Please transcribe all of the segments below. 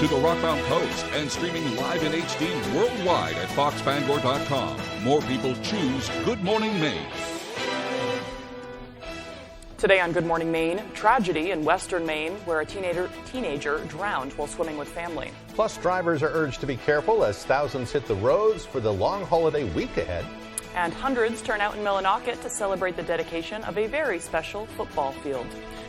to the Rockbound Coast and streaming live in HD worldwide at foxbangor.com. More people choose Good Morning Maine. Today on Good Morning Maine, tragedy in western Maine where a teenager drowned while swimming with family. Plus, drivers are urged to be careful as thousands hit the roads for the long holiday week ahead. And hundreds turn out in Millinocket to celebrate the dedication of a very special football field.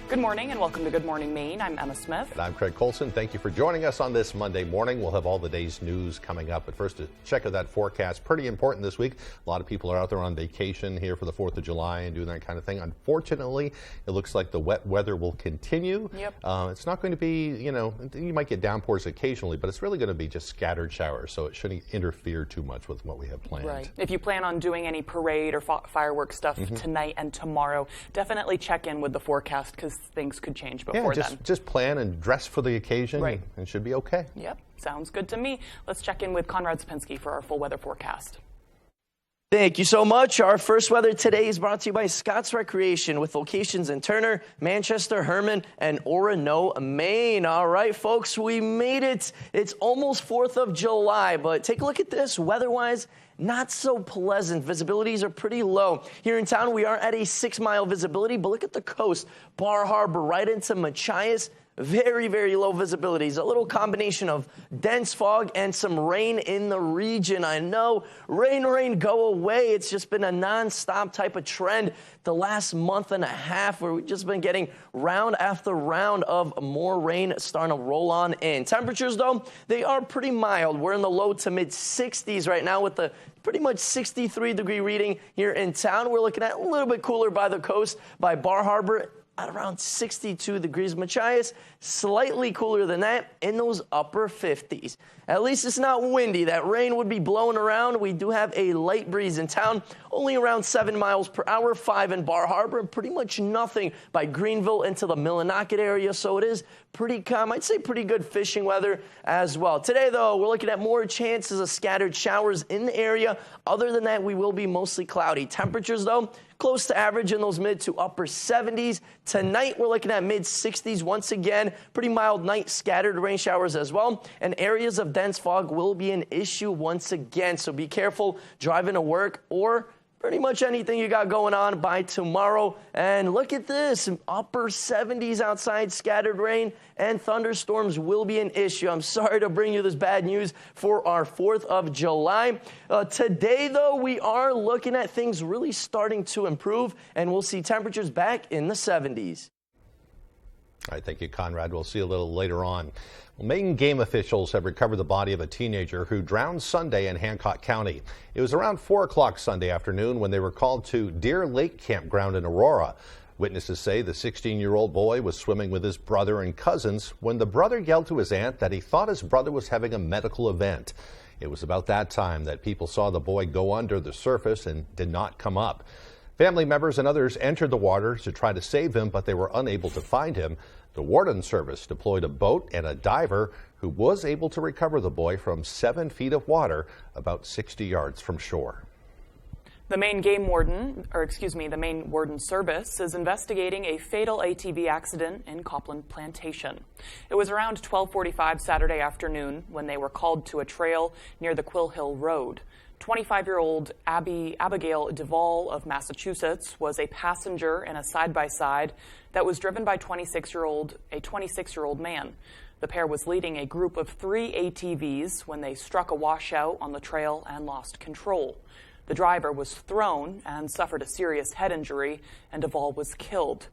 Good morning and welcome to Good Morning Maine. I'm Emma Smith. And I'm Craig Colson. Thank you for joining us on this Monday morning. We'll have all the day's news coming up. But first, to check out that forecast. Pretty important this week. A lot of people are out there on vacation here for the 4th of July and doing that kind of thing. Unfortunately, it looks like the wet weather will continue. Yep. It's not going to be, you might get downpours occasionally, but it's really going to be just scattered showers. So it shouldn't interfere too much with what we have planned. Right. If you plan on doing any parade or fireworks stuff tonight and tomorrow, definitely check in with the forecast because things could change before then. Just plan and dress for the occasion, right, and should be okay. Yep, sounds good to me. Let's check in with Conrad Sapinski for our full weather forecast. Thank you so much. Our first weather today is brought to you by Scott's Recreation with locations in Turner, Manchester, Herman, and Orono, Maine. All right, folks, we made it. It's almost 4th of July, but take a look at this. Weather-wise, not so pleasant. Visibilities are pretty low. Here in town, we are at a 6-mile visibility, but look at the coast. Bar Harbor right into Machias. Very, very low visibilities. A little combination of dense fog and some rain in the region. I know, rain, go away. It's just been a nonstop type of trend the last month and a half where we've just been getting round after round of more rain starting to roll on in. Temperatures, though, they are pretty mild. We're in the low to mid 60s right now with the pretty much 63-degree reading here in town. We're looking at a little bit cooler by the coast, by Bar Harbor, at around 62 degrees. Machias, slightly cooler than that, in those upper 50s. At least it's not windy. That rain would be blowing around. We do have a light breeze in town, only around 7 miles per hour, 5 in Bar Harbor, and pretty much nothing by Greenville into the Millinocket area. So it is pretty calm. I'd say pretty good fishing weather as well. Today, though, we're looking at more chances of scattered showers in the area. Other than that, we will be mostly cloudy. Temperatures, though, close to average in those mid to upper 70s. Tonight, we're looking at mid 60s once again. Pretty mild night, scattered rain showers as well. And areas of dense fog will be an issue once again. So be careful driving to work or pretty much anything you got going on by tomorrow. And look at this, upper 70s outside, scattered rain and thunderstorms will be an issue. I'm sorry to bring you this bad news for our 4th of July. Today, though, we are looking at things really starting to improve, and we'll see temperatures back in the 70s. All right, thank you, Conrad. We'll see you a little later on. Well, Maine game officials have recovered the body of a teenager who drowned Sunday in Hancock County. It was around 4 o'clock Sunday afternoon when they were called to Deer Lake Campground in Aurora. Witnesses say the 16-year-old boy was swimming with his brother and cousins when the brother yelled to his aunt that he thought his brother was having a medical event. It was about that time that people saw the boy go under the surface and did not come up. Family members and others entered the water to try to save him, but they were unable to find him. The Warden Service deployed a boat and a diver who was able to recover the boy from 7 feet of water about 60 yards from shore. The Maine Warden Service is investigating a fatal ATV accident in Copland Plantation. It was around 12:45 Saturday afternoon when they were called to a trail near the Quill Hill Road. 25-year-old Abigail Duvall of Massachusetts was a passenger in a side-by-side that was driven by a 26-year-old man. The pair was leading a group of 3 ATVs when they struck a washout on the trail and lost control. The driver was thrown and suffered a serious head injury, and Duvall was killed.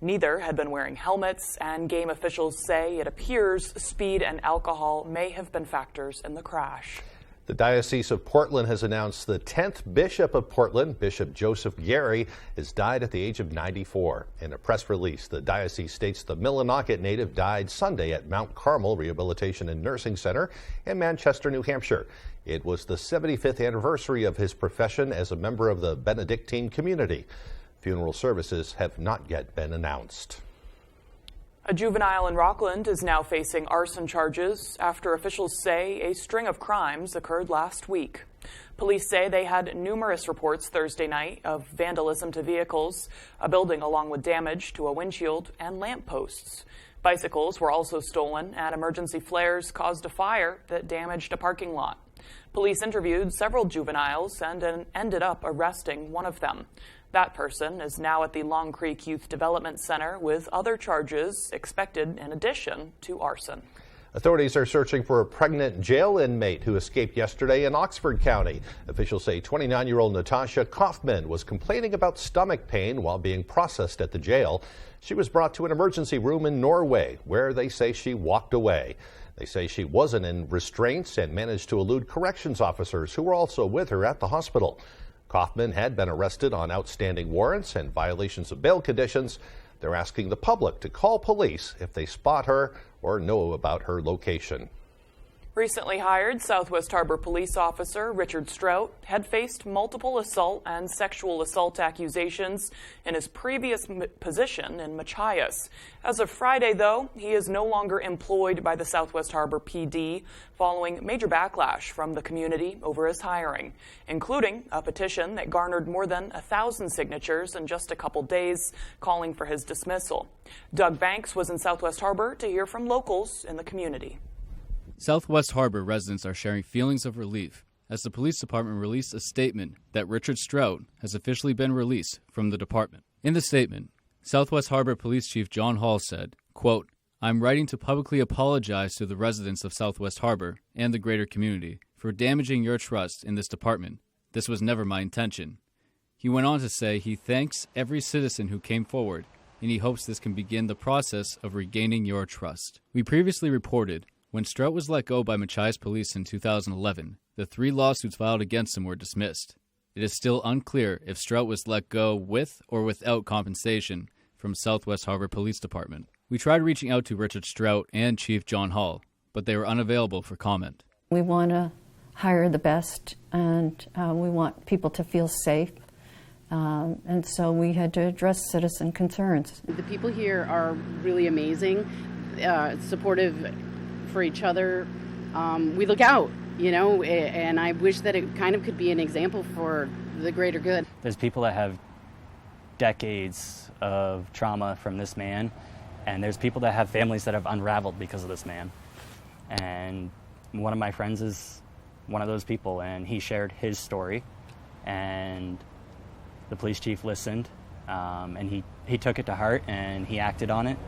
Neither had been wearing helmets, and game officials say it appears speed and alcohol may have been factors in the crash. The Diocese of Portland has announced the 10th Bishop of Portland, Bishop Joseph Gary, has died at the age of 94. In a press release, the diocese states the Millinocket native died Sunday at Mount Carmel Rehabilitation and Nursing Center in Manchester, New Hampshire. It was the 75th anniversary of his profession as a member of the Benedictine community. Funeral services have not yet been announced. A juvenile in Rockland is now facing arson charges after officials say a string of crimes occurred last week. Police say they had numerous reports Thursday night of vandalism to vehicles, a building along with damage to a windshield and lampposts. Bicycles were also stolen, and emergency flares caused a fire that damaged a parking lot. Police interviewed several juveniles and ended up arresting one of them. That person is now at the Long Creek Youth Development Center with other charges expected in addition to arson. Authorities are searching for a pregnant jail inmate who escaped yesterday in Oxford County. Officials say 29-year-old Natasha Kaufman was complaining about stomach pain while being processed at the jail. She was brought to an emergency room in Norway, where they say she walked away. They say she wasn't in restraints and managed to elude corrections officers who were also with her at the hospital. Kaufman had been arrested on outstanding warrants and violations of bail conditions. They're asking the public to call police if they spot her or know about her location. Recently hired Southwest Harbor police officer Richard Strout had faced multiple assault and sexual assault accusations in his previous position in Machias. As of Friday, though, he is no longer employed by the Southwest Harbor PD following major backlash from the community over his hiring, including a petition that garnered more than 1,000 signatures in just a couple days calling for his dismissal. Doug Banks was in Southwest Harbor to hear from locals in the community. Southwest Harbor residents are sharing feelings of relief as the police department released a statement that Richard Strout has officially been released from the department. In the statement, Southwest Harbor Police Chief John Hall said, quote, "I'm writing to publicly apologize to the residents of Southwest Harbor and the greater community for damaging your trust in this department. This was never my intention." He went on to say he thanks every citizen who came forward, and he hopes this can begin the process of regaining your trust. We previously reported when Strout was let go by Machias Police in 2011, the 3 lawsuits filed against him were dismissed. It is still unclear if Strout was let go with or without compensation from Southwest Harbor Police Department. We tried reaching out to Richard Strout and Chief John Hall, but they were unavailable for comment. We want to hire the best, and we want people to feel safe, and so we had to address citizen concerns. The people here are really amazing, supportive for each other. We look out, you know, and I wish that it kind of could be an example for the greater good. There's people that have decades of trauma from this man, and there's people that have families that have unraveled because of this man. And one of my friends is one of those people, and he shared his story, and the police chief listened, and he took it to heart, and he acted on it.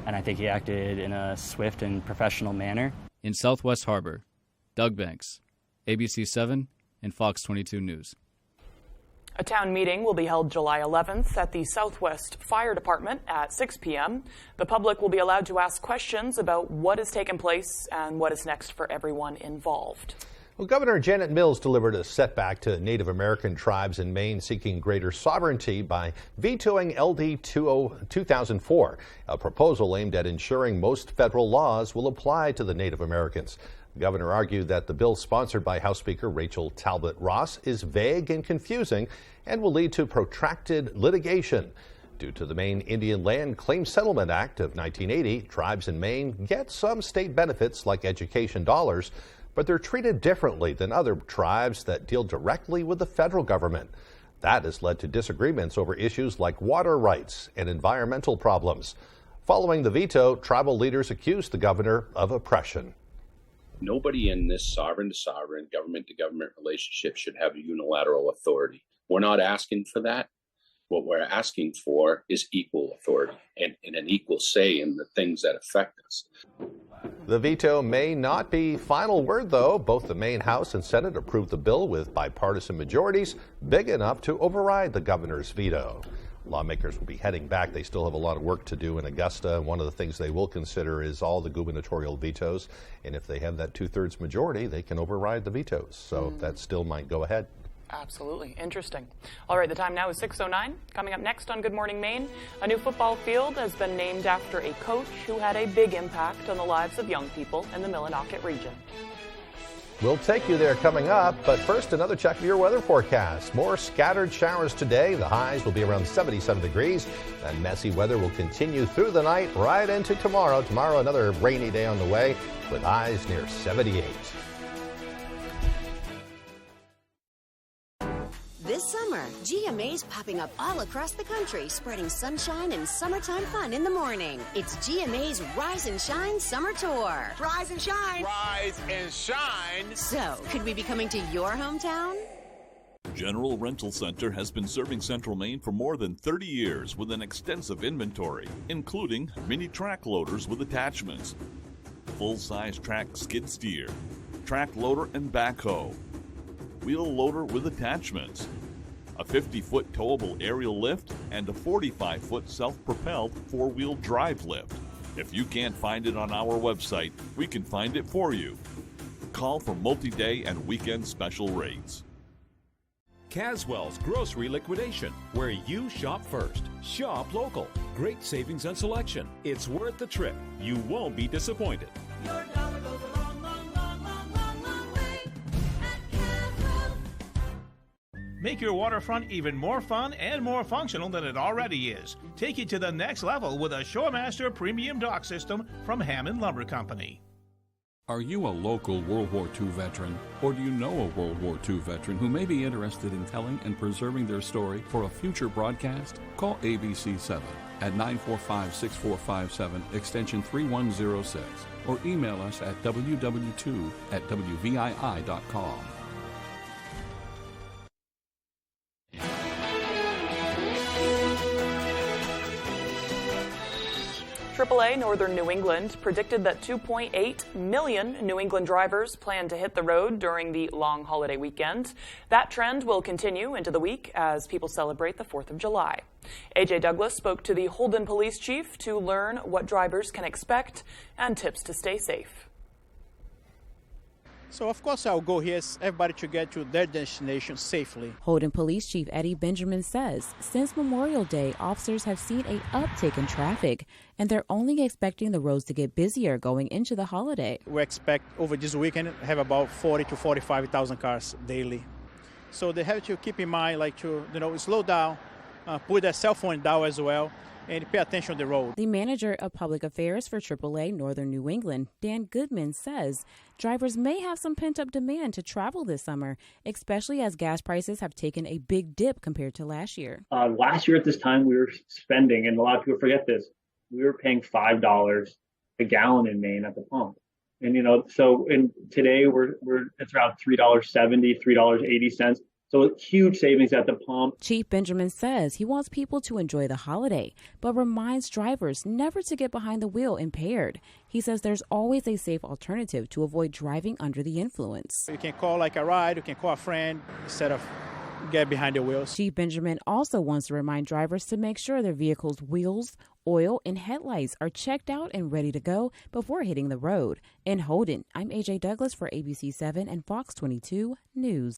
And I think he acted in a swift and professional manner. In Southwest Harbor, Doug Banks, ABC 7 and Fox 22 News. A town meeting will be held July 11th at the Southwest Fire Department at 6 p.m. The public will be allowed to ask questions about what has taken place and what is next for everyone involved. Well, Governor Janet Mills delivered a setback to Native American tribes in Maine seeking greater sovereignty by vetoing LD 2004, a proposal aimed at ensuring most federal laws will apply to the Native Americans. The governor argued that the bill sponsored by House Speaker Rachel Talbot Ross is vague and confusing and will lead to protracted litigation. Due to the Maine Indian Land Claim Settlement Act of 1980, tribes in Maine get some state benefits like education dollars, but they're treated differently than other tribes that deal directly with the federal government. That has led to disagreements over issues like water rights and environmental problems. Following the veto, tribal leaders accused the governor of oppression. Nobody in this sovereign-to-sovereign, government-to-government relationship should have unilateral authority. We're not asking for that. What we're asking for is equal authority and an equal say in the things that affect us. The veto may not be final word, though. Both the Maine House and Senate approved the bill with bipartisan majorities big enough to override the governor's veto. Lawmakers will be heading back. They still have a lot of work to do in Augusta. One of the things they will consider is all the gubernatorial vetoes. And if they have that 2/3 majority, they can override the vetoes. So that still might go ahead. Absolutely. Interesting. All right, the time now is 6:09. Coming up next on Good Morning Maine, a new football field has been named after a coach who had a big impact on the lives of young people in the Millinocket region. We'll take you there coming up, but first another check of your weather forecast. More scattered showers today. The highs will be around 77 degrees. That messy weather will continue through the night right into tomorrow. Tomorrow, another rainy day on the way with highs near 78. This summer, GMA's popping up all across the country, spreading sunshine and summertime fun in the morning. It's GMA's Rise and Shine Summer Tour. Rise and shine. Rise and shine. So, could we be coming to your hometown? General Rental Center has been serving Central Maine for more than 30 years with an extensive inventory, including mini track loaders with attachments, full-size track skid steer, track loader and backhoe, wheel loader with attachments, a 50-foot towable aerial lift, and a 45-foot self-propelled four-wheel drive lift. If you can't find it on our website, we can find it for you. Call for multi-day and weekend special rates. Caswell's Grocery Liquidation, where you shop first. Shop local. Great savings and selection. It's worth the trip. You won't be disappointed. Your dollar goes a long, long, long, long, long, long way at Caswell. Make your waterfront even more fun and more functional than it already is. Take it to the next level with a Shoremaster Premium Dock System from Hammond Lumber Company. Are you a local World War II veteran, or do you know a World War II veteran who may be interested in telling and preserving their story for a future broadcast? Call ABC7 at 945-6457, extension 3106, or email us at www2@wvii.com. AAA Northern New England predicted that 2.8 million New England drivers plan to hit the road during the long holiday weekend. That trend will continue into the week as people celebrate the 4th of July. AJ Douglas spoke to the Holden Police Chief to learn what drivers can expect and tips to stay safe. So of course our goal here is everybody to get to their destination safely. Holden Police Chief Eddie Benjamin says since Memorial Day, officers have seen an uptick in traffic, and they're only expecting the roads to get busier going into the holiday. We expect over this weekend have about 40 to 45,000 cars daily. So they have to keep in mind to slow down, put their cell phone down as well, and pay attention on the road. The manager of public affairs for AAA Northern New England, Dan Goodman, says drivers may have some pent-up demand to travel this summer, especially as gas prices have taken a big dip compared to last year. Last year at this time, we were spending, and a lot of people forget this, we were paying $5 a gallon in Maine at the pump. And, today it's around $3.70, $3.80. So huge savings at the pump. Chief Benjamin says he wants people to enjoy the holiday, but reminds drivers never to get behind the wheel impaired. He says there's always a safe alternative to avoid driving under the influence. You can call a ride, you can call a friend instead of get behind the wheels. Chief Benjamin also wants to remind drivers to make sure their vehicle's wheels, oil, and headlights are checked out and ready to go before hitting the road. In Holden, I'm AJ Douglas for ABC7 and Fox 22 News.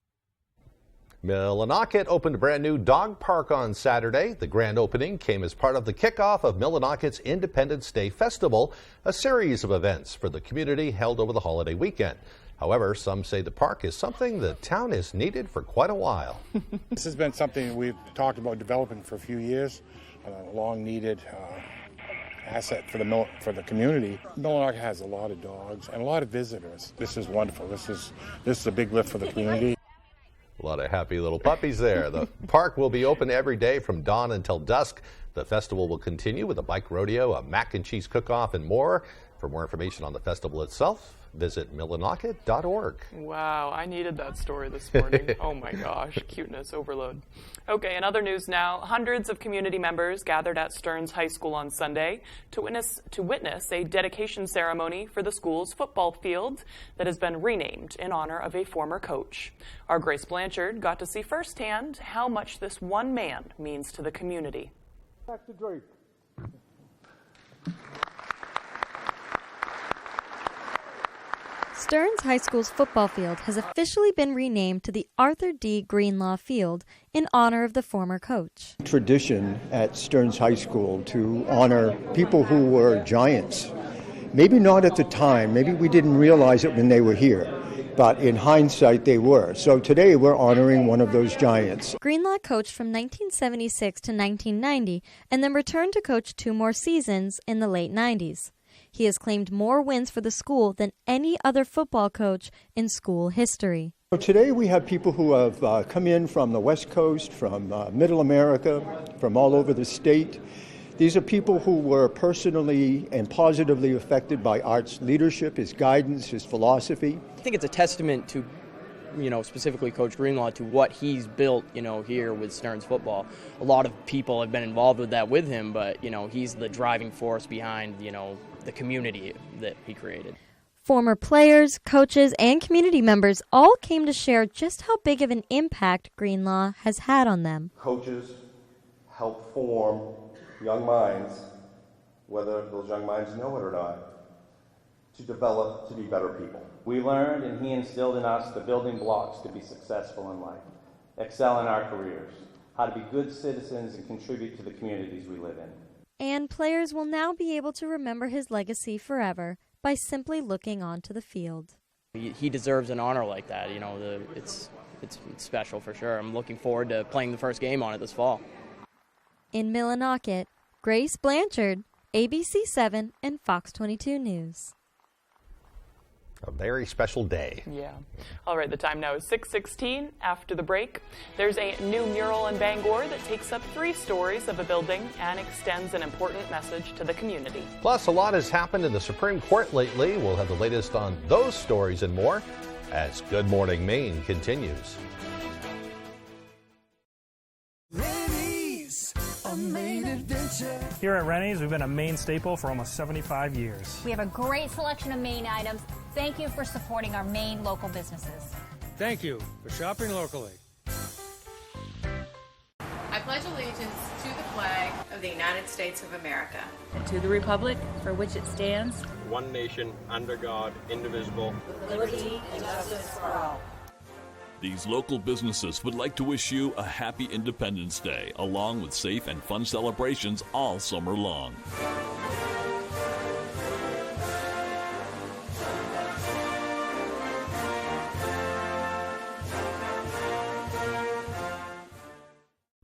Millinocket opened a brand new dog park on Saturday. The grand opening came as part of the kickoff of Millinocket's Independence Day Festival, a series of events for the community held over the holiday weekend. However, some say the park is something the town has needed for quite a while. This has been something we've talked about developing for a few years, a long needed asset for the community. Millinocket has a lot of dogs and a lot of visitors. This is wonderful. This is a big lift for the community. A lot of happy little puppies there. The park will be open every day from dawn until dusk. The festival will continue with a bike rodeo, a mac and cheese cook-off, and more. For more information on the festival itself, visit millinocket.org. Wow, I needed that story this morning. Oh my gosh, cuteness overload. Okay, in other news now, hundreds of community members gathered at Stearns High School on Sunday to witness a dedication ceremony for the school's football field that has been renamed in honor of a former coach. Our Grace Blanchard got to see firsthand how much this one man means to the community. Back to Drake. Stearns High School's football field has officially been renamed to the Arthur D. Greenlaw Field in honor of the former coach. Tradition at Stearns High School to honor people who were giants. Maybe not at the time, maybe we didn't realize it when they were here, but in hindsight they were. So today we're honoring one of those giants. Greenlaw coached from 1976 to 1990 and then returned to coach 2 more seasons in the late 90s. He has claimed more wins for the school than any other football coach in school history. Today we have people who have come in from the West Coast, from Middle America, from all over the state. These are people who were personally and positively affected by Art's leadership, his guidance, his philosophy. I think it's a testament to, specifically Coach Greenlaw, to what he's built, here with Stearns football. A lot of people have been involved with that with him, but, he's the driving force behind, the community that he created. Former players, coaches, and community members all came to share just how big of an impact Greenlaw has had on them. Coaches help form young minds, whether those young minds know it or not, to develop to be better people. We learned and he instilled in us the building blocks to be successful in life, excel in our careers, how to be good citizens and contribute to the communities we live in. And players will now be able to remember his legacy forever by simply looking onto the field. He deserves an honor like that. It's special for sure. I'm looking forward to playing the first game on it this fall. In Millinocket, Grace Blanchard, ABC 7 and Fox 22 News. A very special day. Yeah. All right, the time now is 6:16. After the break, there's a new mural in Bangor that takes up 3 stories of a building and extends an important message to the community. Plus, a lot has happened in the Supreme Court lately. We'll have the latest on those stories and more as Good Morning Maine continues. Here at Rennie's, we've been a Maine staple for almost 75 years. We have a great selection of Maine items. Thank you for supporting our Maine local businesses. Thank you for shopping locally. I pledge allegiance to the flag of the United States of America and to the republic for which it stands, one nation, under God, indivisible, with liberty and justice for all. These local businesses would like to wish you a happy Independence Day, along with safe and fun celebrations all summer long.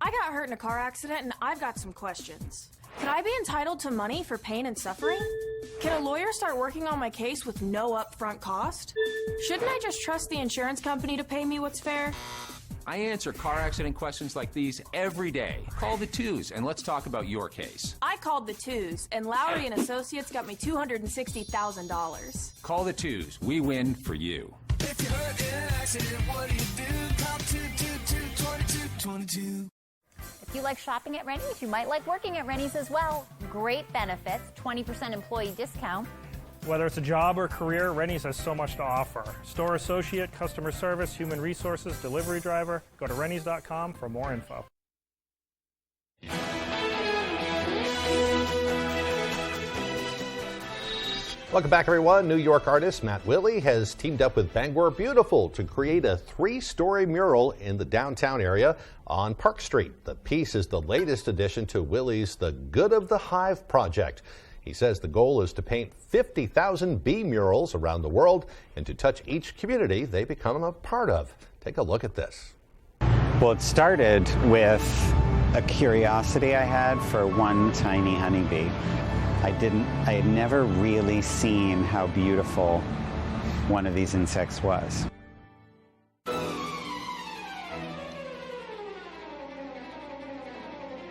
I got hurt in a car accident and I've got some questions. Could I be entitled to money for pain and suffering? Can a lawyer start working on my case with no upfront cost? Shouldn't I just trust the insurance company to pay me what's fair? I answer car accident questions like these every day. Call the Twos and let's talk about your case. I called the Twos, and Lowry & Associates got me $260,000. Call the Twos. We win for you. If you're hurt in an accident, what do? Call 222-2222. If you like shopping at Rennie's, you might like working at Rennie's as well. Great benefits, 20% employee discount. Whether it's a job or career, Rennie's has so much to offer. Store associate, customer service, human resources, delivery driver. Go to rennies.com for more info. Welcome back, everyone. New York artist Matt Willey has teamed up with Bangor Beautiful to create a 3-story mural in the downtown area on Park Street. The piece is the latest addition to Willey's The Good of the Hive project. He says the goal is to paint 50,000 bee murals around the world and to touch each community they become a part of. Take a look at this. Well, it started with a curiosity I had for one tiny honeybee. I had never really seen how beautiful one of these insects was.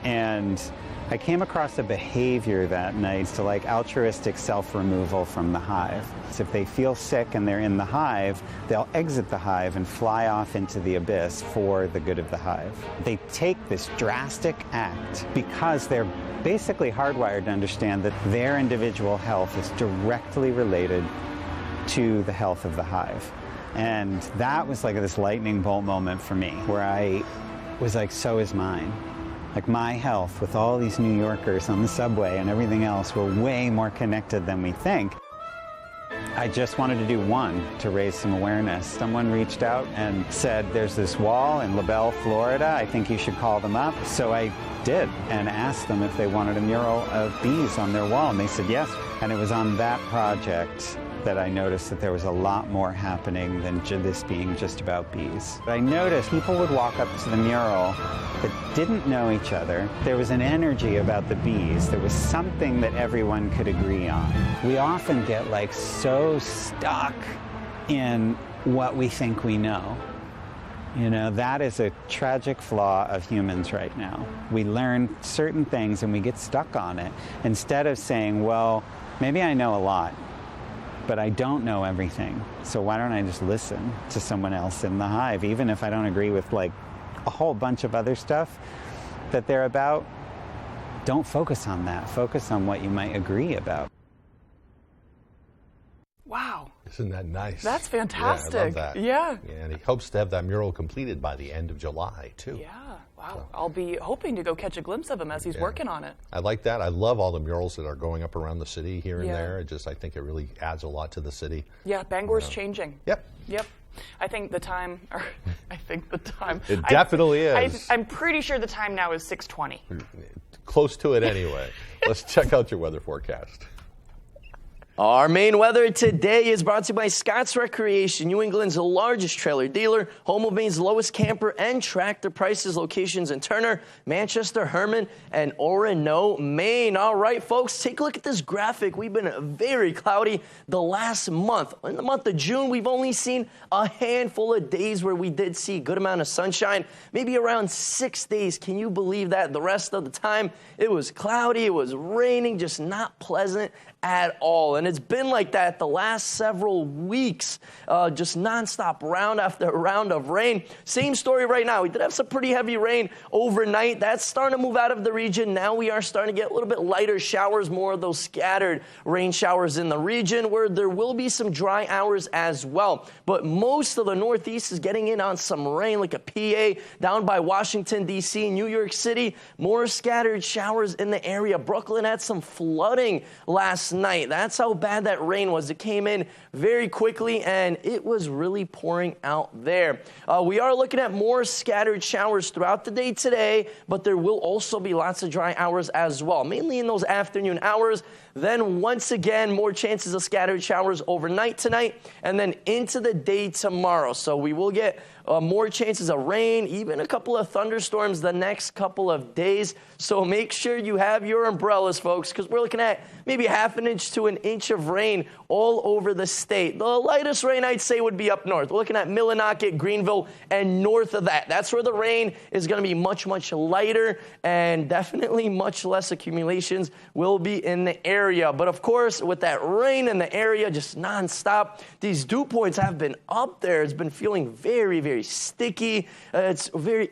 And I came across a behavior that night to like altruistic self-removal from the hive. So if they feel sick and they're in the hive, they'll exit the hive and fly off into the abyss for the good of the hive. They take this drastic act because they're basically hardwired to understand that their individual health is directly related to the health of the hive. And that was like this lightning bolt moment for me, where I was like, so is mine. Like my health with all these New Yorkers on the subway and everything else, we're way more connected than we think. I just wanted to do one to raise some awareness. Someone reached out and said, there's this wall in LaBelle, Florida. I think you should call them up. So I did and asked them if they wanted a mural of bees on their wall, and they said yes. And it was on that project that I noticed that there was a lot more happening than this being just about bees. I noticed people would walk up to the mural that didn't know each other. There was an energy about the bees. There was something that everyone could agree on. We often get like so stuck in what we think we know. You know, that is a tragic flaw of humans right now. We learn certain things and we get stuck on it instead of saying, well, maybe I know a lot, but I don't know everything. So why don't I just listen to someone else in the hive, even if I don't agree with like a whole bunch of other stuff that they're about? Don't focus on that. Focus on what you might agree about. Wow. Isn't that nice? That's fantastic. Yeah, I love that. Yeah. And he hopes to have that mural completed by the end of July, too. Yeah. Wow. I'll be hoping to go catch a glimpse of him as he's working on it. I like that. I love all the murals that are going up around the city here and Yeah. there. I think it really adds a lot to the city. Yeah, Bangor's changing. Yep. I think the time. It definitely is. I'm pretty sure the time now is 6:20. Close to it anyway. Let's check out your weather forecast. Our main weather today is brought to you by Scott's Recreation, New England's largest trailer dealer, home of Maine's lowest camper and tractor prices, locations in Turner, Manchester, Herman, and Orono, Maine. All right, folks, take a look at this graphic. We've been very cloudy the last month. In the month of June, we've only seen a handful of days where we did see a good amount of sunshine, maybe around 6 days. Can you believe that? The rest of the time, it was cloudy, it was raining, just not pleasant at all. And it's been like that the last several weeks, just nonstop round after round of rain. Same story right now. We did have some pretty heavy rain overnight. That's starting to move out of the region. Now we are starting to get a little bit lighter showers, more of those scattered rain showers in the region, where there will be some dry hours as well. But most of the Northeast is getting in on some rain, like a PA down by Washington, D.C., New York City. More scattered showers in the area. Brooklyn had some flooding last night. That's how bad that rain was. It came in very quickly, and it was really pouring out there. We are looking at more scattered showers throughout the day today, but there will also be lots of dry hours as well, mainly in those afternoon hours. Then once again, more chances of scattered showers overnight tonight, and then into the day tomorrow. So we will get more chances of rain, even a couple of thunderstorms the next couple of days. So make sure you have your umbrellas, folks, because we're looking at maybe half an inch to an inch of rain all over the state. The lightest rain, I'd say, would be up north. We're looking at Millinocket, Greenville, and north of that. That's where the rain is going to be much, much lighter, and definitely much less accumulations will be in the area. But of course, with that rain in the area just nonstop, these dew points have been up there. It's been feeling very, very sticky. It's very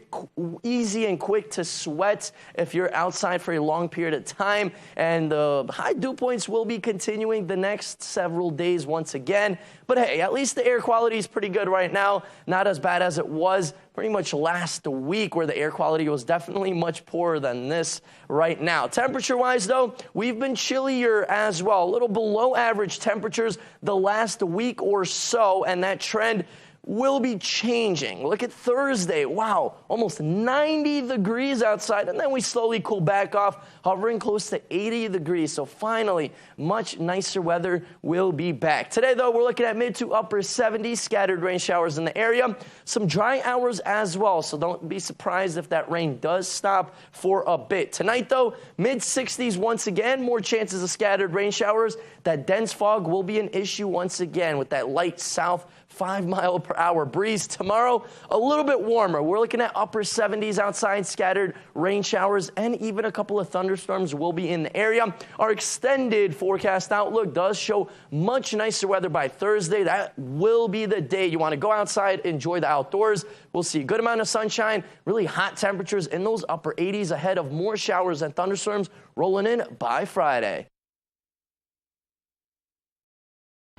easy and quick to sweat if you're outside for a long period of time. And the high dew points will be continuing the next several days once again. But hey, at least the air quality is pretty good right now. Not as bad as it was pretty much last week, where the air quality was definitely much poorer than this right now. Temperature-wise, though, we've been chillier as well. A little below average temperatures the last week or so, and that trend will be changing. Look at Thursday. Wow, almost 90 degrees outside, and then we slowly cool back off, hovering close to 80 degrees. So finally, much nicer weather will be back. Today, though, we're looking at mid to upper 70s, scattered rain showers in the area. Some dry hours as well, so don't be surprised if that rain does stop for a bit. Tonight, though, mid 60s once again, more chances of scattered rain showers. That dense fog will be an issue once again with that light south 5-mile-per-hour breeze. Tomorrow, a little bit warmer. We're looking at upper 70s outside, scattered rain showers, and even a couple of thunderstorms will be in the area. Our extended forecast outlook does show much nicer weather by Thursday. That will be the day you want to go outside, enjoy the outdoors. We'll see a good amount of sunshine, really hot temperatures in those upper 80s ahead of more showers and thunderstorms rolling in by Friday.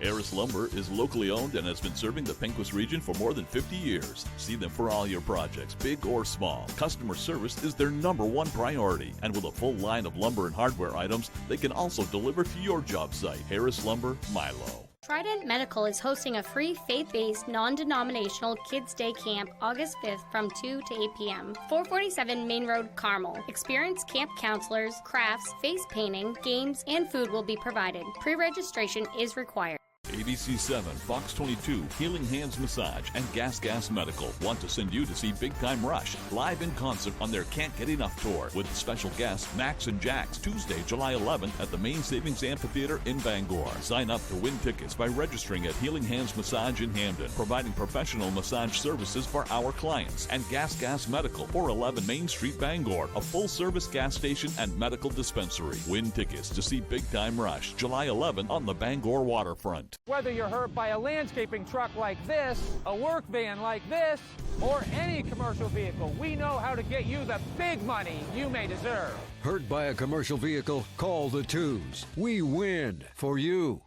Harris Lumber is locally owned and has been serving the Pequot region for more than 50 years. See them for all your projects, big or small. Customer service is their #1 priority. And with a full line of lumber and hardware items, they can also deliver to your job site. Harris Lumber, Milo. Trident Medical is hosting a free faith-based, non-denominational Kids Day Camp August 5th from 2 to 8 p.m. 447 Main Road, Carmel. Experienced camp counselors, crafts, face painting, games, and food will be provided. Pre-registration is required. ABC 7, Fox 22, Healing Hands Massage, and Gas Medical want to send you to see Big Time Rush live in concert on their Can't Get Enough tour with special guests Max and Jax Tuesday, July 11th at the Main Savings Amphitheater in Bangor. Sign up to win tickets by registering at Healing Hands Massage in Hamden, providing professional massage services for our clients, and Gas Medical, 411 Main Street, Bangor, a full-service gas station and medical dispensary. Win tickets to see Big Time Rush July 11th on the Bangor waterfront. Whether you're hurt by a landscaping truck like this, a work van like this, or any commercial vehicle, we know how to get you the big money you may deserve. Hurt by a commercial vehicle? Call the Twos. We win for you.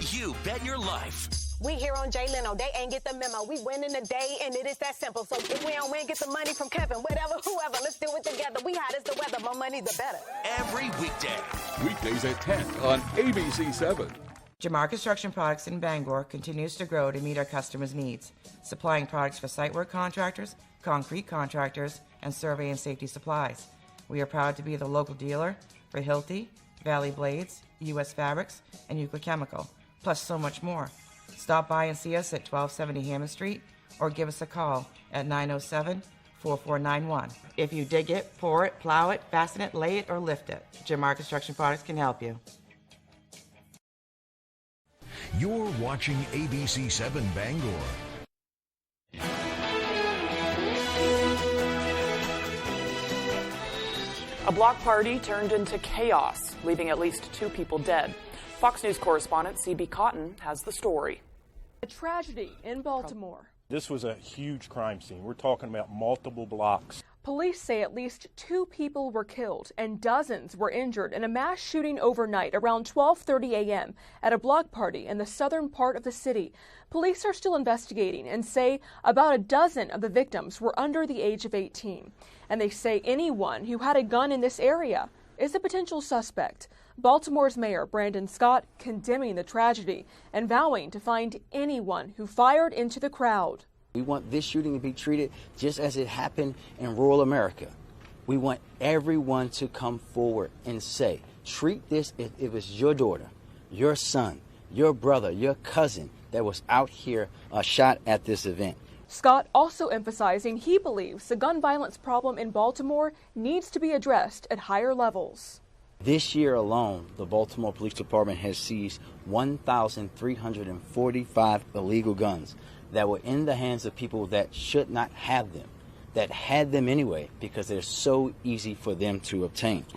You bet your life. We here on Jay Leno, they ain't get the memo. We winning the day, and it is that simple. So if we don't win, get the money from Kevin, whatever, whoever. Let's do it together. We hot as the weather. More money, the better. Every weekday. Weekdays at 10 on ABC 7. Jamar Construction Products in Bangor continues to grow to meet our customers' needs, supplying products for site work contractors, concrete contractors, and survey and safety supplies. We are proud to be the local dealer for Hilti, Valley Blades, U.S. Fabrics, and Euclid Chemical, plus so much more. Stop by and see us at 1270 Hammond Street or give us a call at 907-4491. If you dig it, pour it, plow it, fasten it, lay it, or lift it, Jamar Construction Products can help you. You're watching ABC 7 Bangor. A block party turned into chaos, leaving at least 2 people dead. Fox News correspondent C.B. Cotton has the story. A tragedy in Baltimore. This was a huge crime scene. We're talking about multiple blocks. Police say at least 2 people were killed and dozens were injured in a mass shooting overnight around 12:30 a.m. at a block party in the southern part of the city. Police are still investigating and say about a dozen of the victims were under the age of 18. And they say anyone who had a gun in this area is a potential suspect. Baltimore's Mayor Brandon Scott condemning the tragedy and vowing to find anyone who fired into the crowd. We want this shooting to be treated just as it happened in rural America. We want everyone to come forward and say, treat this as if it was your daughter, your son, your brother, your cousin that was out here shot at this event. Scott also emphasizing he believes the gun violence problem in Baltimore needs to be addressed at higher levels. This year alone, the Baltimore Police Department has seized 1,345 illegal guns that were in the hands of people that should not have them, that had them anyway because they're so easy for them to obtain.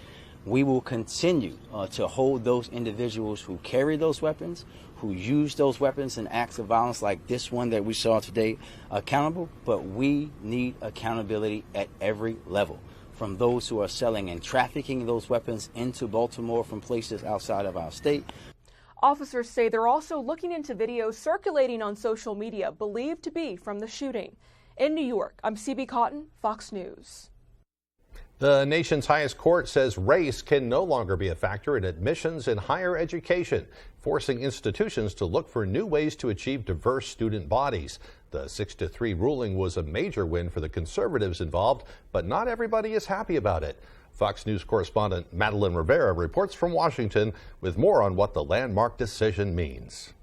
We will continue to hold those individuals who carry those weapons, who use those weapons in acts of violence like this one that we saw today, accountable, but we need accountability at every level. From those who are selling and trafficking those weapons into Baltimore from places outside of our state. Officers say they're also looking into videos circulating on social media believed to be from the shooting. In New York, I'm C.B. Cotton, Fox News. The nation's highest court says race can no longer be a factor in admissions in higher education, forcing institutions to look for new ways to achieve diverse student bodies. The 6-3 ruling was a major win for the conservatives involved, but not everybody is happy about it. Fox News correspondent Madeline Rivera reports from Washington with more on what the landmark decision means.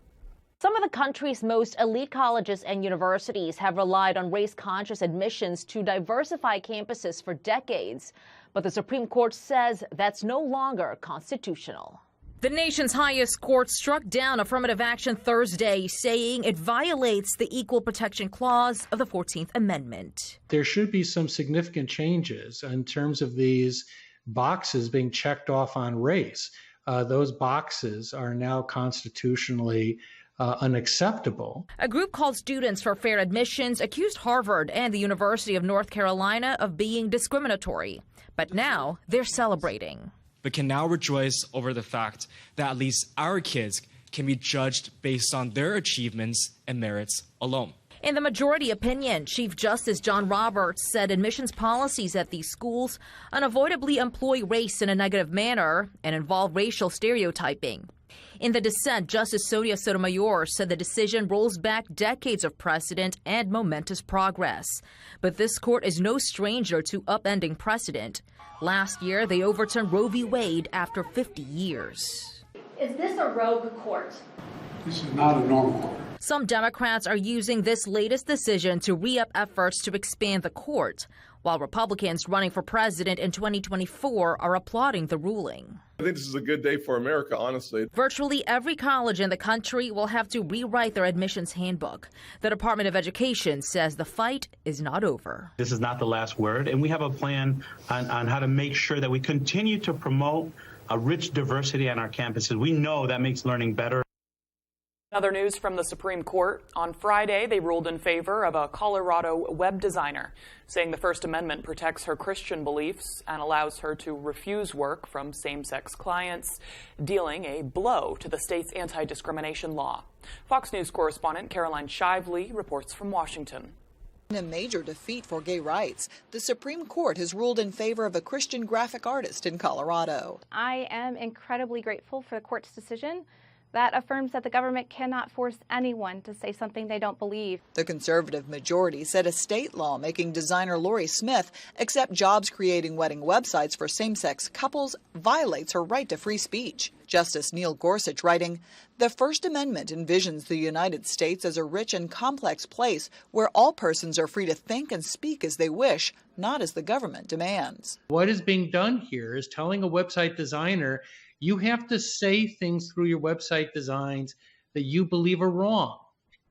Some of the country's most elite colleges and universities have relied on race-conscious admissions to diversify campuses for decades. But the Supreme Court says that's no longer constitutional. The nation's highest court struck down affirmative action Thursday, saying it violates the Equal Protection Clause of the 14th Amendment. There should be some significant changes in terms of these boxes being checked off on race. Those boxes are now constitutionally unacceptable. A group called Students for Fair Admissions accused Harvard and the University of North Carolina of being discriminatory. But now they're celebrating. But can now rejoice over the fact that at least our kids can be judged based on their achievements and merits alone. In the majority opinion, Chief Justice John Roberts said admissions policies at these schools unavoidably employ race in a negative manner and involve racial stereotyping. In the dissent, Justice Sonia Sotomayor said the decision rolls back decades of precedent and momentous progress. But this court is no stranger to upending precedent. Last year, they overturned Roe v. Wade after 50 years. Is this a rogue court? This is not a normal court. Some Democrats are using this latest decision to re-up efforts to expand the court, while Republicans running for president in 2024 are applauding the ruling. I think this is a good day for America, honestly. Virtually every college in the country will have to rewrite their admissions handbook. The Department of Education says the fight is not over. This is not the last word, and we have a plan on how to make sure that we continue to promote a rich diversity on our campuses. We know that makes learning better. Other news from the Supreme Court. On Friday, they ruled in favor of a Colorado web designer, saying the First Amendment protects her Christian beliefs and allows her to refuse work from same-sex clients, dealing a blow to the state's anti-discrimination law. Fox News correspondent Caroline Shively reports from Washington. In a major defeat for gay rights, the Supreme Court has ruled in favor of a Christian graphic artist in Colorado. I am incredibly grateful for the court's decision that affirms that the government cannot force anyone to say something they don't believe. The conservative majority said a state law making designer Lori Smith accept jobs creating wedding websites for same-sex couples violates her right to free speech. Justice Neil Gorsuch writing, "The First Amendment envisions the United States as a rich and complex place where all persons are free to think and speak as they wish, not as the government demands." What is being done here is telling a website designer, you have to say things through your website designs that you believe are wrong.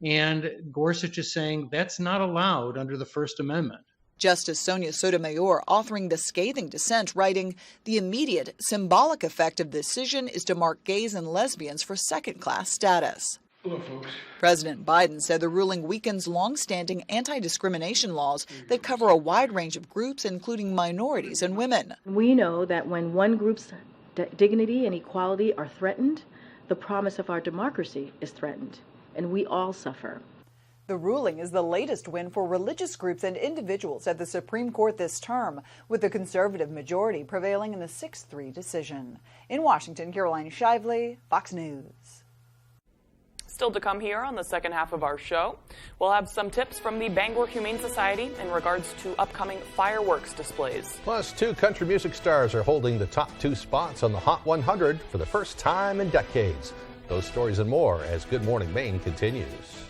And Gorsuch is saying that's not allowed under the First Amendment. Justice Sonia Sotomayor authoring the scathing dissent, writing, "The immediate symbolic effect of the decision is to mark gays and lesbians for second-class status." Hello, folks. President Biden said the ruling weakens long-standing anti-discrimination laws that cover a wide range of groups, including minorities and women. We know that when one group's dignity and equality are threatened, the promise of our democracy is threatened, and we all suffer. The ruling is the latest win for religious groups and individuals at the Supreme Court this term, with the conservative majority prevailing in the 6-3 decision. In Washington, Caroline Shively, Fox News. Still to come here on the second half of our show, we'll have some tips from the Bangor Humane Society in regards to upcoming fireworks displays. Plus, 2 country music stars are holding the top 2 spots on the Hot 100 for the first time in decades. Those stories and more as Good Morning Maine continues.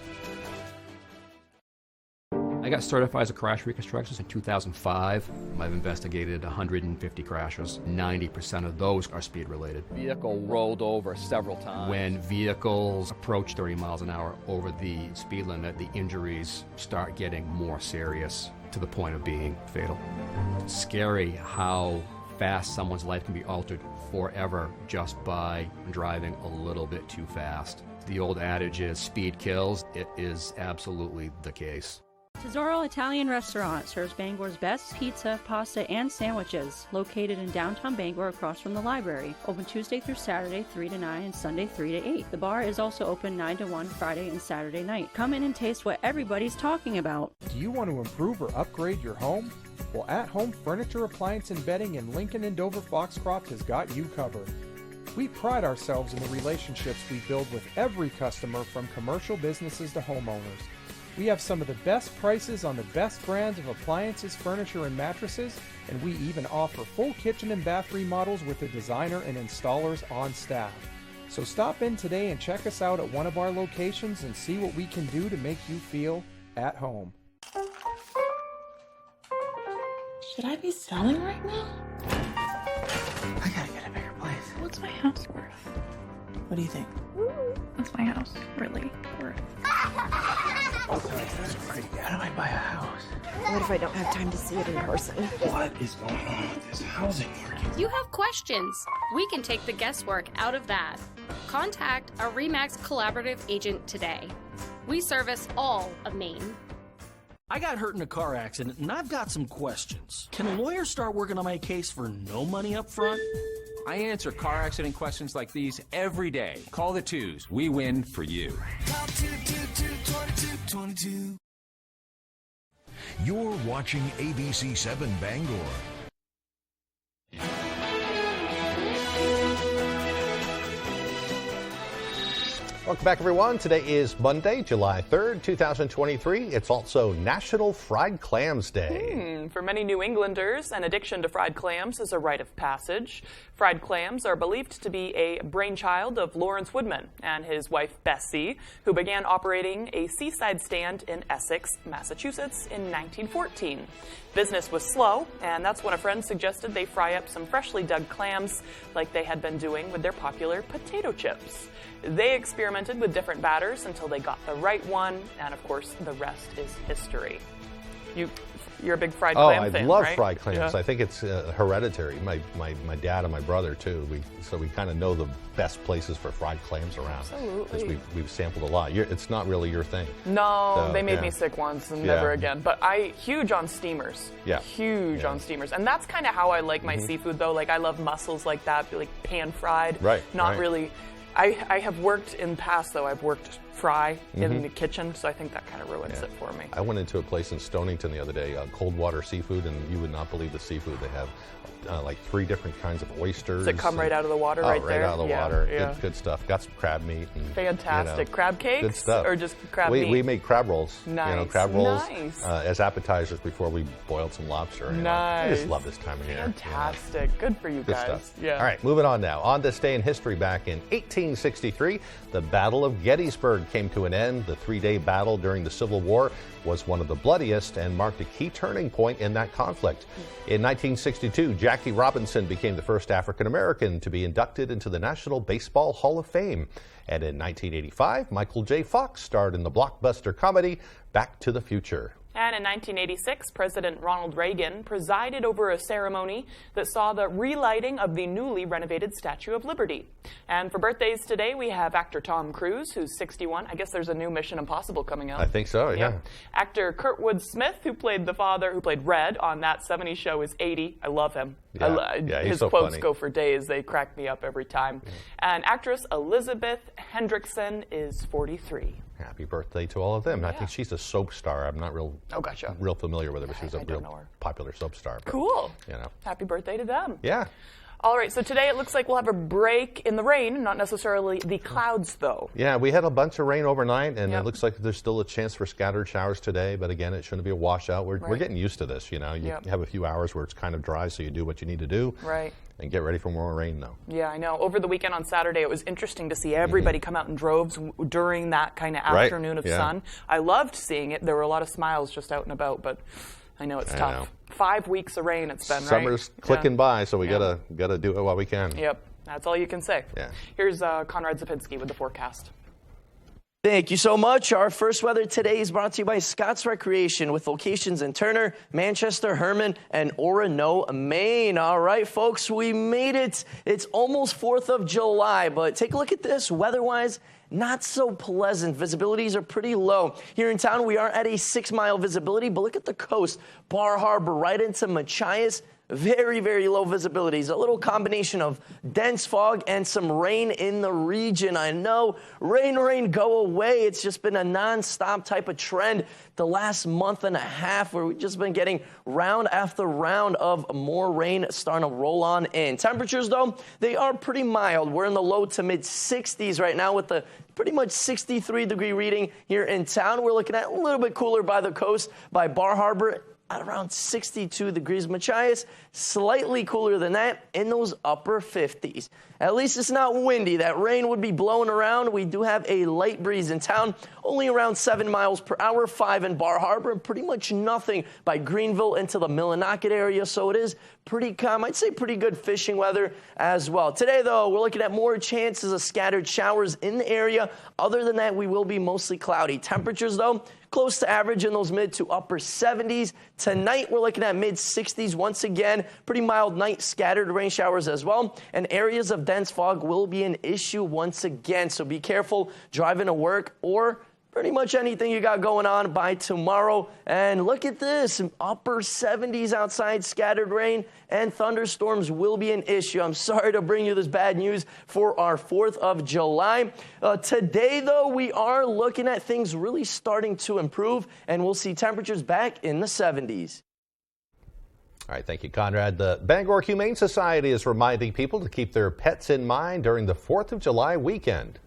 I got certified as a crash reconstructionist in 2005. I've investigated 150 crashes. 90% of those are speed related. Vehicle rolled over several times. When vehicles approach 30 miles an hour over the speed limit, the injuries start getting more serious to the point of being fatal. It's scary how fast someone's life can be altered forever just by driving a little bit too fast. The old adage is speed kills. It is absolutely the case. Tesoro Italian Restaurant serves Bangor's best pizza, pasta, and sandwiches. Located in downtown Bangor across from the library. Open Tuesday through Saturday 3 to 9 and Sunday 3 to 8. The bar is also open 9 to 1 Friday and Saturday night. Come in and taste what everybody's talking about. Do you want to improve or upgrade your home? Well, At Home Furniture, Appliance, and Bedding in Lincoln and Dover Foxcroft has got you covered. We pride ourselves in the relationships we build with every customer, from commercial businesses to homeowners. We have some of the best prices on the best brands of appliances, furniture, and mattresses, and we even offer full kitchen and bath remodels with a designer and installers on staff. So stop in today and check us out at one of our locations and see what we can do to make you feel at home. Should I be selling right now? I gotta get a bigger place. What's my house worth? What do you think? What's my house really worth? How do I buy a house? What if I don't have time to see it in person? What is going on with this housing market? You have questions. We can take the guesswork out of that. Contact a RE/MAX collaborative agent today. We service all of Maine. I got hurt in a car accident, and I've got some questions. Can a lawyer start working on my case for no money up front? I answer car accident questions like these every day. Call the twos. We win for you. Call 222-2222. You're watching ABC 7 Bangor. Welcome back, everyone. Today is Monday, July 3rd, 2023. It's also National Fried Clams Day. For many New Englanders, an addiction to fried clams is a rite of passage. Fried clams are believed to be a brainchild of Lawrence Woodman and his wife Bessie, who began operating a seaside stand in Essex, Massachusetts in 1914. Business was slow, and that's when a friend suggested they fry up some freshly dug clams like they had been doing with their popular potato chips. They experimented with different batters until they got the right one, and of course, the rest is history. You're a big fried clam fan, I love right? fried clams. Yeah. I think it's hereditary. My dad and my brother, too. So we kind of know the best places for fried clams around. Absolutely. Because we've sampled a lot. It's not really your thing. No, So, they made yeah. me sick once and never again. But huge on steamers. Yeah. Huge on steamers. And that's kind of how I like my seafood, though. Like, I love mussels like that, like pan fried. Right, Not right. really. I have worked in the past, though. I've worked fry in the kitchen, so I think that kind of ruins it for me. I went into a place in Stonington the other day, cold water seafood, and you would not believe the seafood they have. Like 3 different kinds of oysters. Does it come right out of the water right there? Right out of the Yeah, water. yeah. Good stuff. Got some crab meat. And, Fantastic. Crab cakes? Good stuff. Or just crab meat? We made crab rolls. Nice. Crab rolls Nice. as appetizers before we boiled some lobster. I just love this time of year. Fantastic. Good for you Good guys. stuff. Yeah. All right, moving on now. On this day in history, back in 1863, the Battle of Gettysburg came to an end. The 3-day battle during the Civil War was one of the bloodiest and marked a key turning point in that conflict. In 1962, Jackie Robinson became the first African American to be inducted into the National Baseball Hall of Fame. And in 1985, Michael J. Fox starred in the blockbuster comedy Back to the Future. And in 1986, President Ronald Reagan presided over a ceremony that saw the relighting of the newly renovated Statue of Liberty. And for birthdays today, we have actor Tom Cruise, who's 61. I guess there's a new Mission Impossible coming out. I think so, yeah. Actor Kurtwood Smith, who played the father, who played Red on That 70s Show, is 80. I love him. Yeah, he's his so quotes funny. go for days. They crack me up every time. And actress Elizabeth Hendrickson is 43. Happy birthday to all of them. I think she's a soap star. I'm not real familiar with her, but she's a real popular soap star. But, Cool. You know. Happy birthday to them. Yeah. All right, so today it looks like we'll have a break in the rain, not necessarily the clouds, though. Yeah, we had a bunch of rain overnight, and it looks like there's still a chance for scattered showers today. But again, it shouldn't be a washout. We're getting used to this. You know, you have a few hours where it's kind of dry, so you do what you need to do. Right. And get ready for more rain, though. Yeah, I know. Over the weekend on Saturday, it was interesting to see everybody come out in droves during that kind of afternoon of sun. I loved seeing it. There were a lot of smiles just out and about, but I know it's tough. 5 weeks of rain it's been, right? Summer's clicking by, so we gotta do it while we can. Yep, that's all you can say. Yeah. Here's Conrad Zapinski with the forecast. Thank you so much. Our first weather today is brought to you by Scott's Recreation with locations in Turner, Manchester, Herman, and Orono, Maine. All right, folks, we made it. It's almost 4th of July, but take a look at this. Weather-wise, not so pleasant. Visibilities are pretty low. Here in town, we are at a 6-mile visibility, but look at the coast. Bar Harbor right into Machias. Very, very low visibilities. A little combination of dense fog and some rain in the region. I know, rain, go away. It's just been a non-stop type of trend the last month and a half where we've just been getting round after round of more rain starting to roll on in. Temperatures, though, they are pretty mild. We're in the low to mid 60s right now with the pretty much 63-degree reading here in town. We're looking at a little bit cooler by the coast, by Bar Harbor, at around 62 degrees. Machias, slightly cooler than that, in those upper 50s. At least it's not windy. That rain would be blowing around. We do have a light breeze in town, only around 7 miles per hour, 5 in Bar Harbor, and pretty much nothing by Greenville into the Millinocket area, so it is pretty calm. I'd say pretty good fishing weather as well. Today, though, we're looking at more chances of scattered showers in the area. Other than that, we will be mostly cloudy. Temperatures, though, close to average in those mid to upper 70s. Tonight, we're looking at mid 60s once again. Pretty mild night, scattered rain showers as well. And areas of dense fog will be an issue once again. So be careful driving to work or pretty much anything you got going on by tomorrow. And look at this, upper 70s outside, scattered rain and thunderstorms will be an issue. I'm sorry to bring you this bad news for our 4th of July. Today, though, we are looking at things really starting to improve, and we'll see temperatures back in the 70s. All right, thank you, Conrad. The Bangor Humane Society is reminding people to keep their pets in mind during the 4th of July weekend.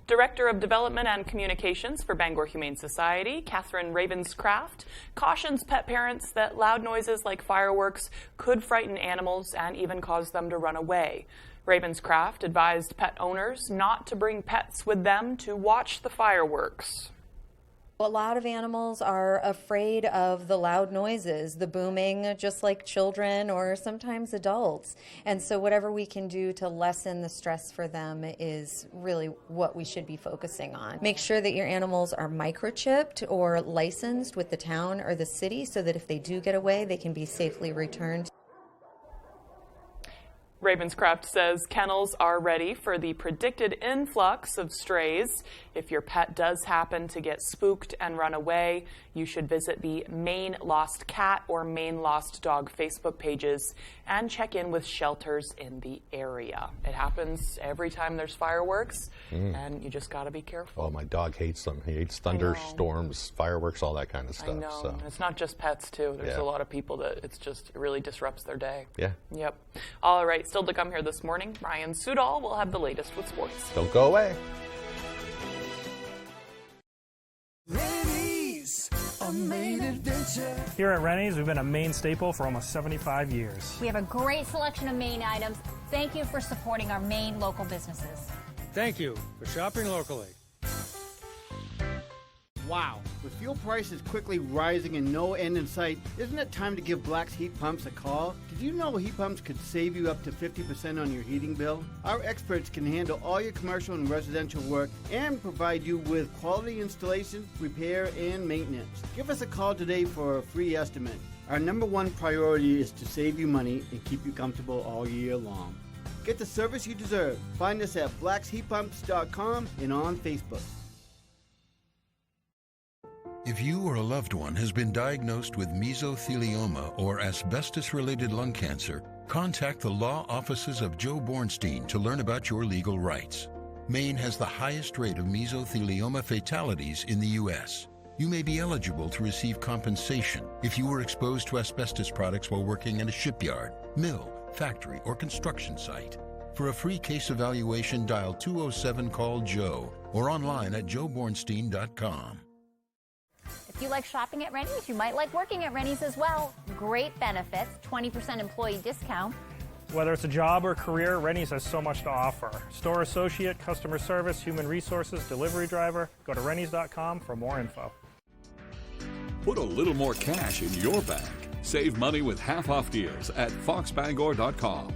Director of Development and Communications for Bangor Humane Society, Catherine Ravenscraft, cautions pet parents that loud noises like fireworks could frighten animals and even cause them to run away. Ravenscraft advised pet owners not to bring pets with them to watch the fireworks. A lot of animals are afraid of the loud noises, the booming, just like children or sometimes adults. And so whatever we can do to lessen the stress for them is really what we should be focusing on. Make sure that your animals are microchipped or licensed with the town or the city so that if they do get away, they can be safely returned. Ravenscraft says kennels are ready for the predicted influx of strays. If your pet does happen to get spooked and run away, you should visit the Maine Lost Cat or Maine Lost Dog Facebook pages and check in with shelters in the area. It happens every time there's fireworks, and you just got to be careful. Oh, my dog hates them. He hates thunderstorms, fireworks, all that kind of stuff. I know. So. It's not just pets, too. There's a lot of people that it really disrupts their day. Yeah. Yep. All right. Still to come here this morning, Ryan Sudol will have the latest with sports. Don't go away. Rennie's, a Maine adventure. Here at Rennie's, we've been a Maine staple for almost 75 years. We have a great selection of Maine items. Thank you for supporting our Maine local businesses. Thank you for shopping locally. Wow, with fuel prices quickly rising and no end in sight, isn't it time to give Black's Heat Pumps a call? Did you know heat pumps could save you up to 50% on your heating bill? Our experts can handle all your commercial and residential work and provide you with quality installation, repair, and maintenance. Give us a call today for a free estimate. Our #1 priority is to save you money and keep you comfortable all year long. Get the service you deserve. Find us at blacksheatpumps.com and on Facebook. If you or a loved one has been diagnosed with mesothelioma or asbestos-related lung cancer, contact the law offices of Joe Bornstein to learn about your legal rights. Maine has the highest rate of mesothelioma fatalities in the U.S. You may be eligible to receive compensation if you were exposed to asbestos products while working in a shipyard, mill, factory, or construction site. For a free case evaluation, dial 207-CALL-JOE or online at joebornstein.com. If you like shopping at Rennie's, you might like working at Rennie's as well. Great benefits, 20% employee discount. Whether it's a job or career, Rennie's has so much to offer. Store associate, customer service, human resources, delivery driver. Go to rennies.com for more info. Put a little more cash in your bag. Save money with half-off deals at foxbangor.com.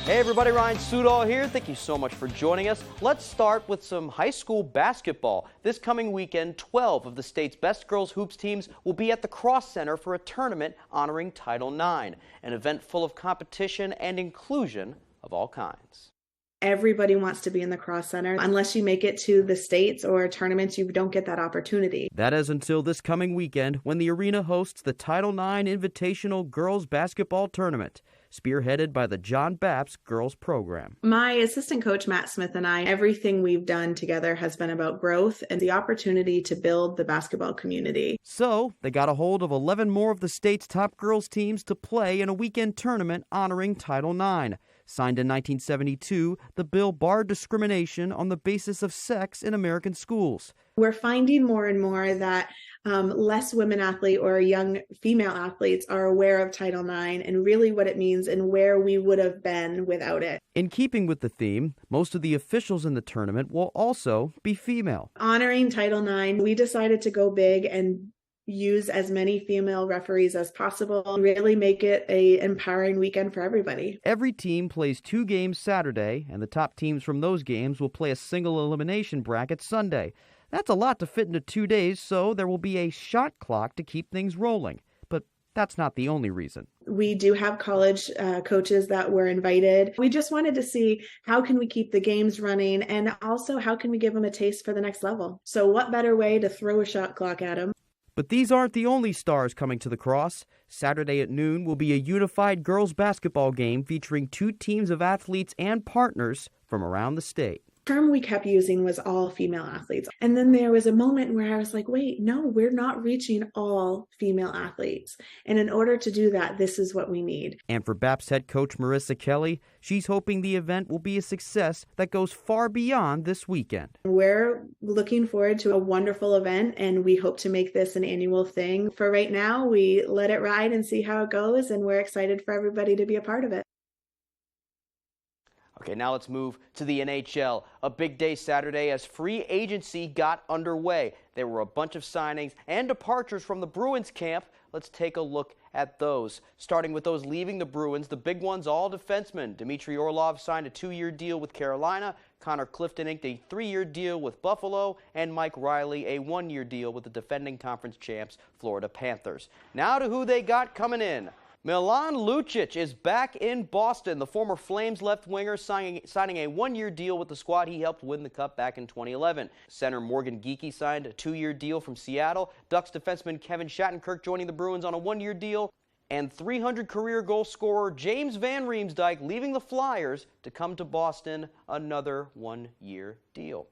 Hey everybody, Ryan Sudol here. Thank you so much for joining us. Let's start with some high school basketball. This coming weekend, 12 of the state's best girls hoops teams will be at the Cross Center for a tournament honoring Title IX, an event full of competition and inclusion of all kinds. Everybody wants to be in the Cross Center. Unless you make it to the states or tournaments, you don't get that opportunity. That is until this coming weekend when the arena hosts the Title IX Invitational Girls Basketball Tournament, spearheaded by the John Bapps Girls Program. My assistant coach, Matt Smith, and I, everything we've done together has been about growth and the opportunity to build the basketball community. So they got a hold of 11 more of the state's top girls teams to play in a weekend tournament honoring Title IX. Signed in 1972, the bill barred discrimination on the basis of sex in American schools. We're finding more and more that less women athletes or young female athletes are aware of Title IX and really what it means and where we would have been without it. In keeping with the theme, most of the officials in the tournament will also be female. Honoring Title IX, we decided to go big and use as many female referees as possible, really make it an empowering weekend for everybody. Every team plays 2 games Saturday, and the top teams from those games will play a single elimination bracket Sunday. That's a lot to fit into 2 days, so there will be a shot clock to keep things rolling. But that's not the only reason. We do have college coaches that were invited. We just wanted to see how can we keep the games running and also how can we give them a taste for the next level. So what better way to throw a shot clock at them? But these aren't the only stars coming to the Cross. Saturday at noon will be a unified girls basketball game featuring 2 teams of athletes and partners from around the state. term we kept using was all female athletes. And then there was a moment where I was like, wait, no, we're not reaching all female athletes. And in order to do that, this is what we need. And for BAPS head coach Marissa Kelly, she's hoping the event will be a success that goes far beyond this weekend. We're looking forward to a wonderful event, and we hope to make this an annual thing. For right now, we let it ride and see how it goes, and we're excited for everybody to be a part of it. Okay, now let's move to the NHL. A big day Saturday as free agency got underway. There were a bunch of signings and departures from the Bruins camp. Let's take a look at those. Starting with those leaving the Bruins, the big ones, all defensemen. Dmitry Orlov signed a 2-year deal with Carolina. Connor Clifton inked a 3-year deal with Buffalo. And Mike Riley a 1-year deal with the defending conference champs, Florida Panthers. Now to who they got coming in. Milan Lucic is back in Boston. The former Flames left winger signing a 1-year deal with the squad he helped win the Cup back in 2011. Center Morgan Geekie signed a 2-year deal from Seattle. Ducks defenseman Kevin Shattenkirk joining the Bruins on a 1-year deal. And 300 career goal scorer James Van Riemsdyk leaving the Flyers to come to Boston, another 1-year deal.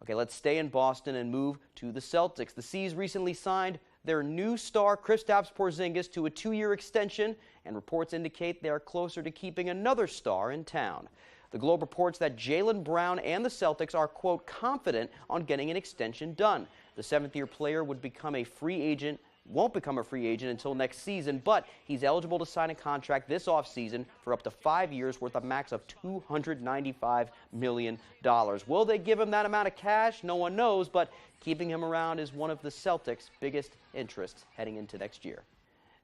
Okay, let's stay in Boston and move to the Celtics. The C's recently signed their new star Kristaps Porzingis to a 2-year extension, and reports indicate they are closer to keeping another star in town. The Globe reports that Jaylen Brown and the Celtics are, quote, confident on getting an extension done. The 7th-year player won't become a free agent until next season, but he's eligible to sign a contract this offseason for up to 5 years worth a max of $295 million. Will they give him that amount of cash? No one knows, but keeping him around is one of the Celtics' biggest interests heading into next year.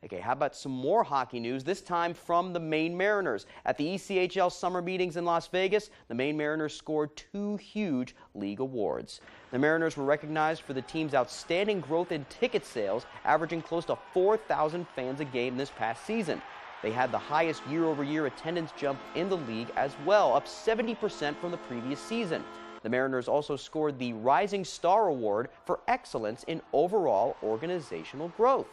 Okay, how about some more hockey news, this time from the Maine Mariners. At the ECHL summer meetings in Las Vegas, the Maine Mariners scored 2 huge league awards. The Mariners were recognized for the team's outstanding growth in ticket sales, averaging close to 4,000 fans a game this past season. They had the highest year-over-year attendance jump in the league as well, up 70% from the previous season. The Mariners also scored the Rising Star Award for excellence in overall organizational growth.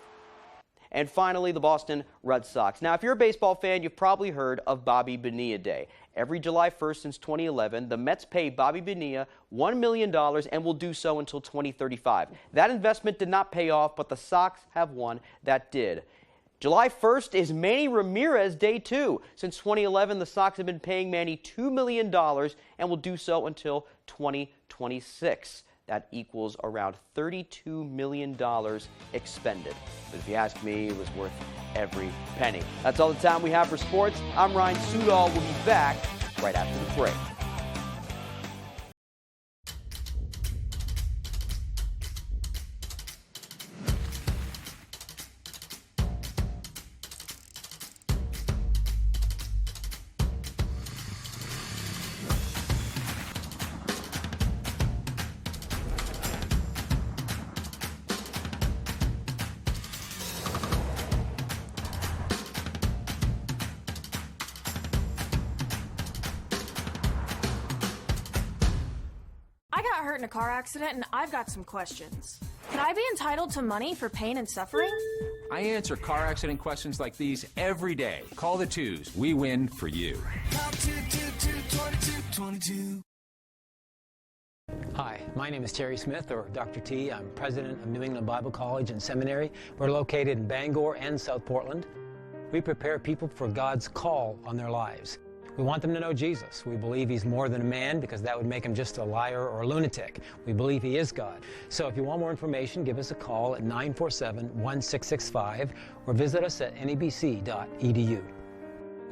And finally, the Boston Red Sox. Now, if you're a baseball fan, you've probably heard of Bobby Bonilla Day. Every July 1st since 2011, the Mets pay Bobby Bonilla $1 million and will do so until 2035. That investment did not pay off, but the Sox have one that did. July 1st is Manny Ramirez Day 2. Since 2011, the Sox have been paying Manny $2 million and will do so until 2026. That equals around $32 million expended. But if you ask me, it was worth every penny. That's all the time we have for sports. I'm Ryan Sudol. We'll be back right after the break. In a car accident, and I've got some questions. Could I be entitled to money for pain and suffering? I answer car accident questions like these every day. Call the 2s. We win for you. Hi, my name is Terry Smith, or Dr. T. I'm president of New England Bible College and Seminary. We're located in Bangor and South Portland. We prepare people for God's call on their lives. We want them to know Jesus. We believe he's more than a man, because that would make him just a liar or a lunatic. We believe he is God. So if you want more information, give us a call at 947-1665 or visit us at nebc.edu.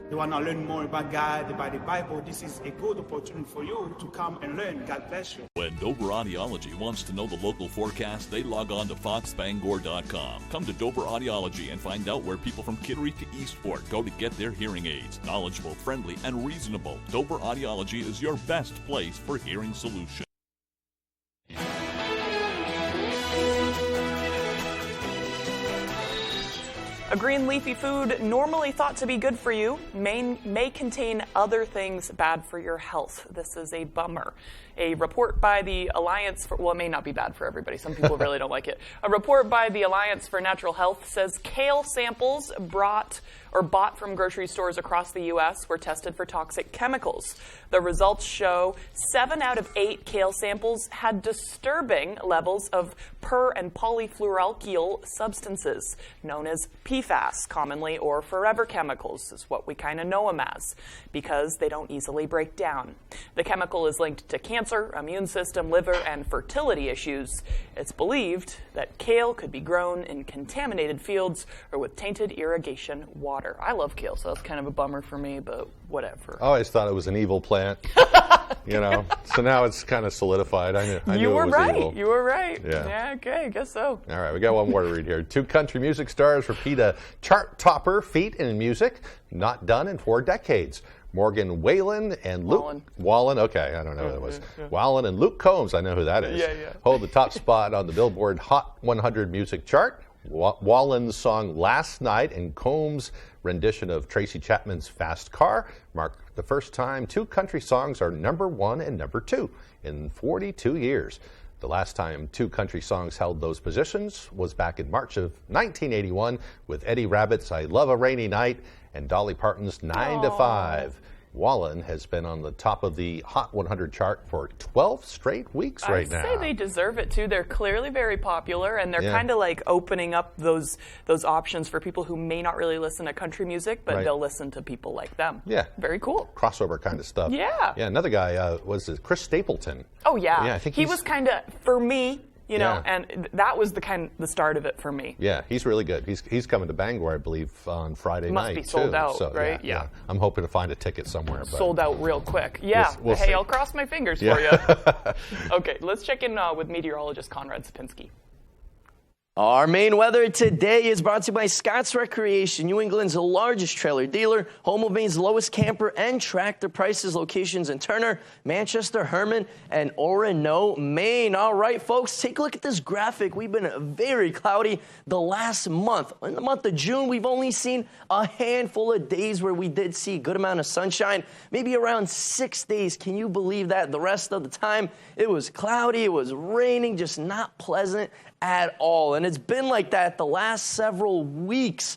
You want to learn more about God, about the Bible, this is a good opportunity for you to come and learn. God bless you. When Dover Audiology wants to know the local forecast, they log on to foxbangor.com. Come to Dover Audiology and find out where people from Kittery to Eastport go to get their hearing aids. Knowledgeable, friendly, and reasonable. Dover Audiology is your best place for hearing solutions. A green leafy food normally thought to be good for you may contain other things bad for your health. This is a bummer. A report by the Alliance for, well, it may not be bad for everybody. Some people really don't like it. A report by the Alliance for Natural Health says kale samples or bought from grocery stores across the U.S. were tested for toxic chemicals. The results show 7 out of 8 kale samples had disturbing levels of per- and polyfluoroalkyl substances, known as PFAS commonly, or forever chemicals is what we kind of know them as, because they don't easily break down. The chemical is linked to cancer, immune system, liver, and fertility issues. It's believed that kale could be grown in contaminated fields or with tainted irrigation water. I love kale, so that's kind of a bummer for me, but whatever. I always thought it was an evil plant, so now it's kind of solidified. I knew it was evil. You were right. Yeah. Okay, I guess so. All right, we got one more to read here. 2 country music stars repeat a chart topper feat in music not done in 4 decades. Morgan Wallen and Luke Wallen. Okay, I don't know who that was. Wallen and Luke Combs. I know who that is. Yeah. Hold the top spot on the Billboard Hot 100 music chart. Wallen's song "Last Night" and Combs' rendition of Tracy Chapman's "Fast Car" mark the first time 2 country songs are number 1 and number 2 in 42 years. The last time 2 country songs held those positions was back in March of 1981 with Eddie Rabbitt's "I Love a Rainy Night" and Dolly Parton's "9 to 5. Wallen has been on the top of the Hot 100 chart for 12 straight weeks right now. I'd say they deserve it too. They're clearly very popular, and they're Yeah. kind of like opening up those options for people who may not really listen to country music, but Right. they'll listen to people like them. Yeah. Very cool. Crossover kind of stuff. Yeah. Yeah, another guy was Chris Stapleton. Oh yeah. Yeah, I think he was kind of, for me, you know, Yeah. and that was the start of it for me. Yeah, he's really good. He's coming to Bangor, I believe, on Friday Must night. be sold too. out, So, right? Yeah. I'm hoping to find a ticket somewhere. But Sold out real quick. Yeah. we'll hey, see. I'll cross my fingers Yeah. for you. Okay, let's check in with meteorologist Conrad Sapinski. Our main weather today is brought to you by Scott's Recreation, New England's largest trailer dealer, home of Maine's lowest camper and tractor prices, locations in Turner, Manchester, Herman, and Orono, Maine. All right, folks, take a look at this graphic. We've been very cloudy the last month. In the month of June, we've only seen a handful of days where we did see a good amount of sunshine, maybe around 6 days. Can you believe that? The rest of the time, it was cloudy, it was raining, just not pleasant at all. And it's been like that the last several weeks,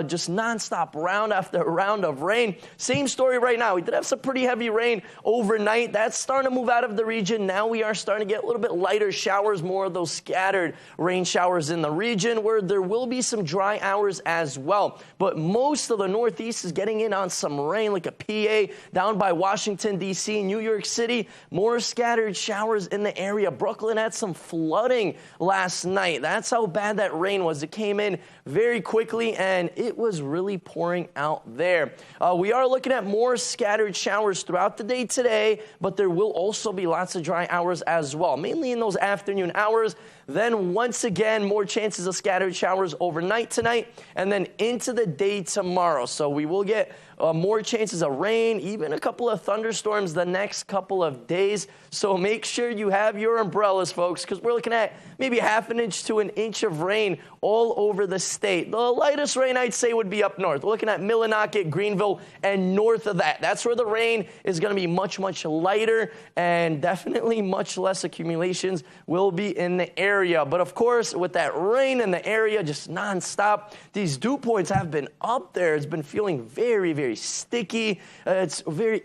just nonstop round after round of rain. Same story right now. We did have some pretty heavy rain overnight. That's starting to move out of the region. Now we are starting to get a little bit lighter showers, more of those scattered rain showers in the region, where there will be some dry hours as well. But most of the Northeast is getting in on some rain, like a PA down by Washington, D.C., New York City. More scattered showers in the area. Brooklyn had some flooding last night. That's how bad that rain was. It came in very quickly, and it was really pouring out there. We are looking at more scattered showers throughout the day today, but there will also be lots of dry hours as well, mainly in those afternoon hours. Then once again, more chances of scattered showers overnight tonight, and then into the day tomorrow. So we will get more chances of rain, even a couple of thunderstorms the next couple of days. So make sure you have your umbrellas, folks, because we're looking at maybe half an inch to an inch of rain all over the state. The lightest rain, I'd say, would be up north. We're looking at Millinocket, Greenville, and north of that. That's where the rain is going to be much, much lighter, and definitely much less accumulations will be in the area. But of course, with that rain in the area just nonstop, these dew points have been up there. It's been feeling very, very sticky. It's very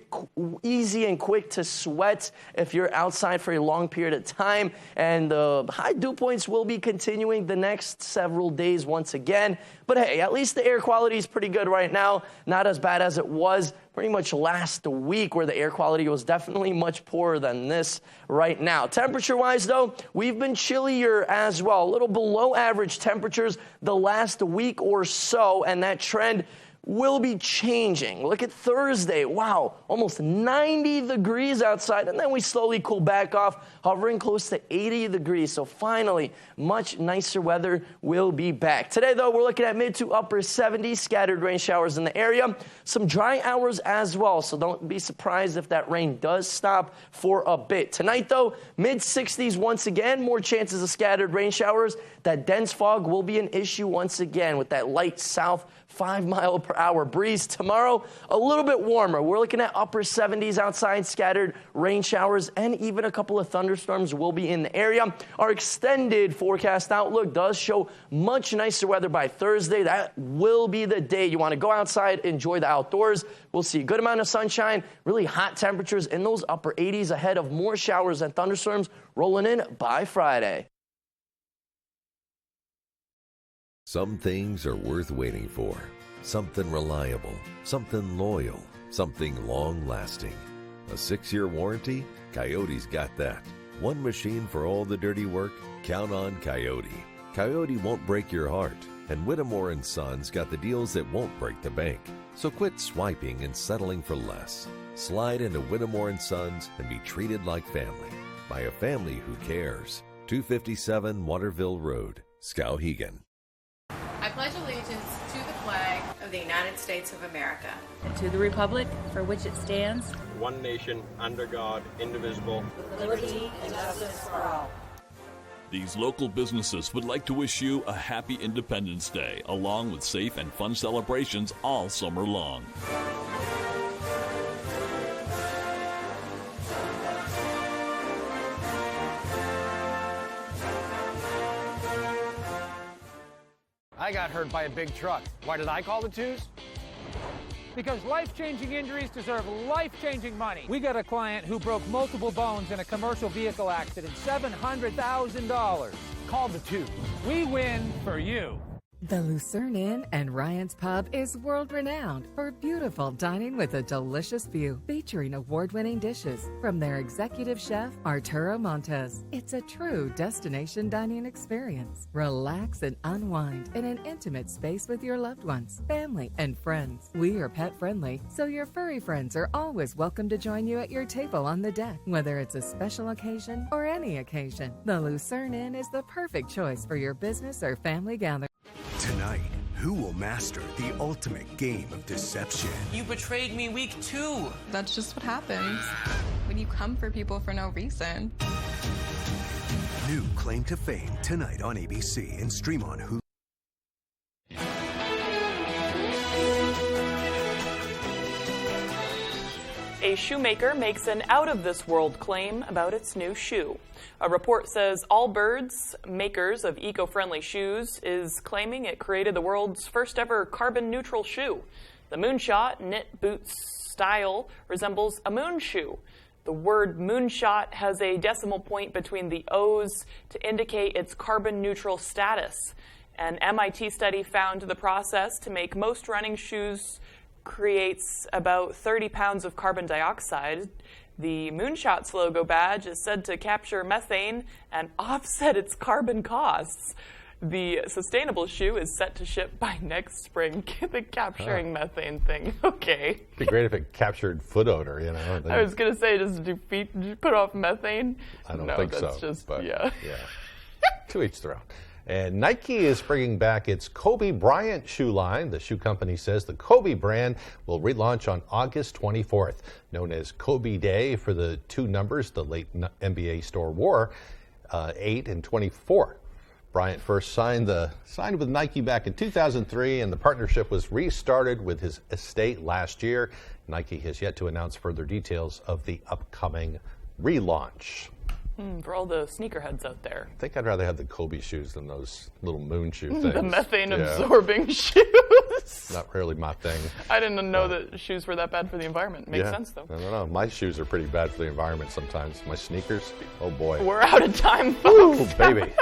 easy and quick to sweat if you're outside for a long period of time. And the high dew points will be continuing the next several days once again. But hey, at least the air quality is pretty good right now. Not as bad as it was pretty much last week, where the air quality was definitely much poorer than this right now. Temperature-wise, though, we've been chillier as well. A little below average temperatures the last week or so, and that trend will be changing. Look at Thursday. Wow, almost 90 degrees outside, and then we slowly cool back off, hovering close to 80 degrees. So finally, much nicer weather will be back. Today, though, we're looking at mid to upper 70s, scattered rain showers in the area. Some dry hours as well, so don't be surprised if that rain does stop for a bit. Tonight, though, mid 60s once again, more chances of scattered rain showers. That dense fog will be an issue once again with that light south 5-mile-per-hour breeze. Tomorrow, a little bit warmer. We're looking at upper 70s outside, scattered rain showers, and even a couple of thunderstorms will be in the area. Our extended forecast outlook does show much nicer weather by Thursday. That will be the day you want to go outside, enjoy the outdoors. We'll see a good amount of sunshine, really hot temperatures in those upper 80s ahead of more showers and thunderstorms rolling in by Friday. Some things are worth waiting for. Something reliable, something loyal, something long-lasting. A 6-year warranty? Coyote's got that. One machine for all the dirty work? Count on Coyote. Coyote won't break your heart, and Whittemore & Sons got the deals that won't break the bank. So quit swiping and settling for less. Slide into Whittemore & Sons and be treated like family. By a family who cares. 257 Waterville Road, Skowhegan. I pledge allegiance to the flag of the United States of America, and to the republic for which it stands, one nation, under God, indivisible, with liberty and justice for all. These local businesses would like to wish you a happy Independence Day, along with safe and fun celebrations all summer long. I got hurt by a big truck. Why did I call the twos? Because life-changing injuries deserve life-changing money. We got a client who broke multiple bones in a commercial vehicle accident. $700,000. Call the twos. We win for you. The Lucerne Inn and Ryan's Pub is world-renowned for beautiful dining with a delicious view, featuring award-winning dishes from their executive chef, Arturo Montes. It's a true destination dining experience. Relax and unwind in an intimate space with your loved ones, family, and friends. We are pet-friendly, so your furry friends are always welcome to join you at your table on the deck, whether it's a special occasion or any occasion. The Lucerne Inn is the perfect choice for your business or family gathering. Tonight, who will master the ultimate game of deception? You betrayed me week 2. That's just what happens when you come for people for no reason. New Claim to Fame tonight on ABC and stream on Hulu. A shoemaker makes an out-of-this-world claim about its new shoe. A report says Allbirds, makers of eco-friendly shoes, is claiming it created the world's first-ever carbon-neutral shoe. The Moonshot knit boot style resembles a moon shoe. The word moonshot has a decimal point between the O's to indicate its carbon-neutral status. An MIT study found the process to make most running shoes creates about 30 pounds of carbon dioxide. The Moonshot's logo badge is said to capture methane and offset its carbon costs. The sustainable shoe is set to ship by next spring. The capturing methane thing. Okay. It'd be great if it captured foot odor, you know. I was going to say, does it put off methane? I don't think so. No, that's just, but yeah. To each their own. And Nike is bringing back its Kobe Bryant shoe line. The shoe company says the Kobe brand will relaunch on August 24th, known as Kobe Day for the two numbers the late NBA star wore, 8 and 24. Bryant first signed with Nike back in 2003, and the partnership was restarted with his estate last year. Nike has yet to announce further details of the upcoming relaunch. For all the sneakerheads out there. I think I'd rather have the Kobe shoes than those little moon shoe things. The methane-absorbing shoes. Not really my thing. I didn't know that shoes were that bad for the environment. Makes sense, though. I don't know. My shoes are pretty bad for the environment sometimes. My sneakers, oh boy. We're out of time, folks. Ooh, baby.